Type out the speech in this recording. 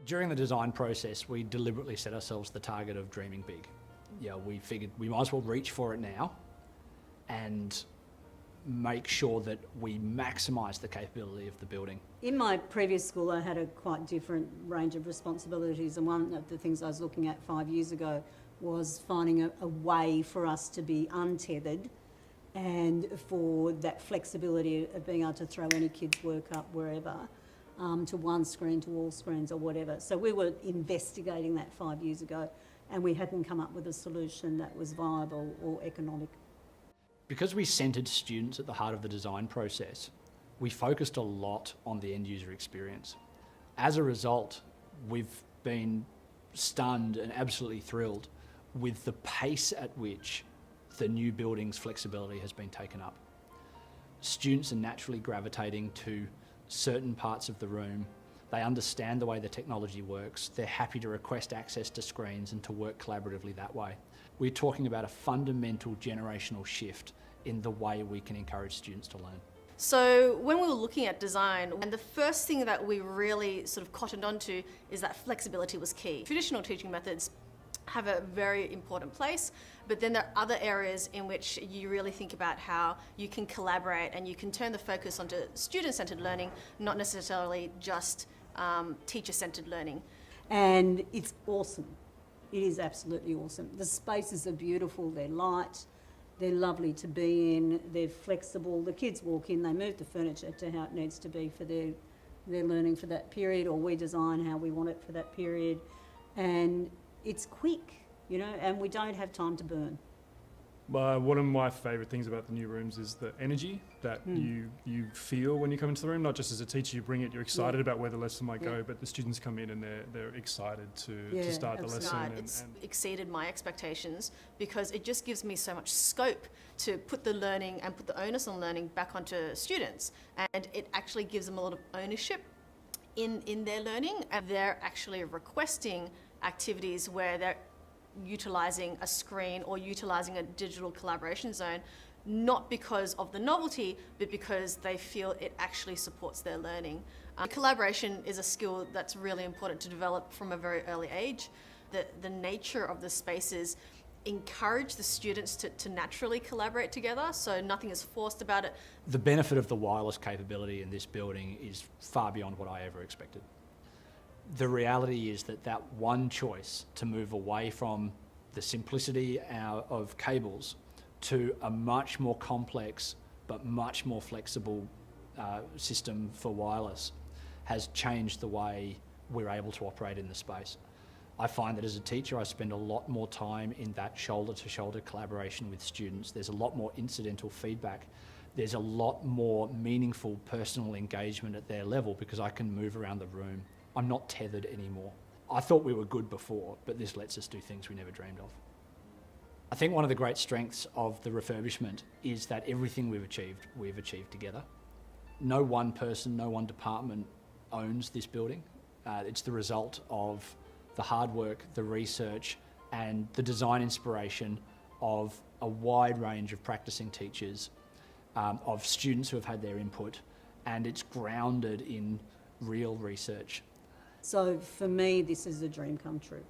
During the design process, we deliberately set ourselves the target of dreaming big. Yeah, we figured we might as well reach for it now and make sure that we maximise the capability of the building. In my previous school, I had a quite different range of responsibilities, and one of the things I was looking at 5 years ago was finding a way for us to be untethered and for that flexibility of being able to throw any kid's work up wherever, to one screen, to all screens or whatever. So we were investigating that 5 years ago, and we hadn't come up with a solution that was viable or economic. Because we centred students at the heart of the design process, we focused a lot on the end user experience. As a result, we've been stunned and absolutely thrilled with the pace at which the new building's flexibility has been taken up. Students are naturally gravitating to certain parts of the room. They understand the way the technology works. They're happy to request access to screens and to work collaboratively that way. We're talking about a fundamental generational shift in the way we can encourage students to learn. So when we were looking at design, and the first thing that we really sort of cottoned onto is that flexibility was key. Traditional teaching methods have a very important place, but then there are other areas in which you really think about how you can collaborate and you can turn the focus onto student-centred learning, not necessarily just teacher-centred learning. And it's awesome. It is absolutely awesome. The spaces are beautiful, they're light, they're lovely to be in, they're flexible. The kids walk in, they move the furniture to how it needs to be for their learning for that period, or we design how we want it for that period. And it's quick, you know, and we don't have time to burn. One of my favourite things about the new rooms is the energy that you feel when you come into the room. Not just as a teacher, you bring it, you're excited about where the lesson might go, but the students come in and they're excited to start the lesson. It's exceeded my expectations because it just gives me so much scope to put the learning and put the onus on learning back onto students, and it actually gives them a lot of ownership in their learning, and they're actually requesting activities where they're utilising a screen or utilising a digital collaboration zone, not because of the novelty, but because they feel it actually supports their learning. Collaboration is a skill that's really important to develop from a very early age. The nature of the spaces encourage the students to naturally collaborate together, so nothing is forced about it. The benefit of the wireless capability in this building is far beyond what I ever expected. The reality is that one choice to move away from the simplicity of cables to a much more complex but much more flexible system for wireless has changed the way we're able to operate in the space. I find that as a teacher I spend a lot more time in that shoulder-to-shoulder collaboration with students. There's a lot more incidental feedback. There's a lot more meaningful personal engagement at their level because I can move around the room. I'm not tethered anymore. I thought we were good before, but this lets us do things we never dreamed of. I think one of the great strengths of the refurbishment is that everything we've achieved together. No one person, no one department owns this building. It's the result of the hard work, the research, and the design inspiration of a wide range of practicing teachers, of students who have had their input, and it's grounded in real research. So for me, this is a dream come true.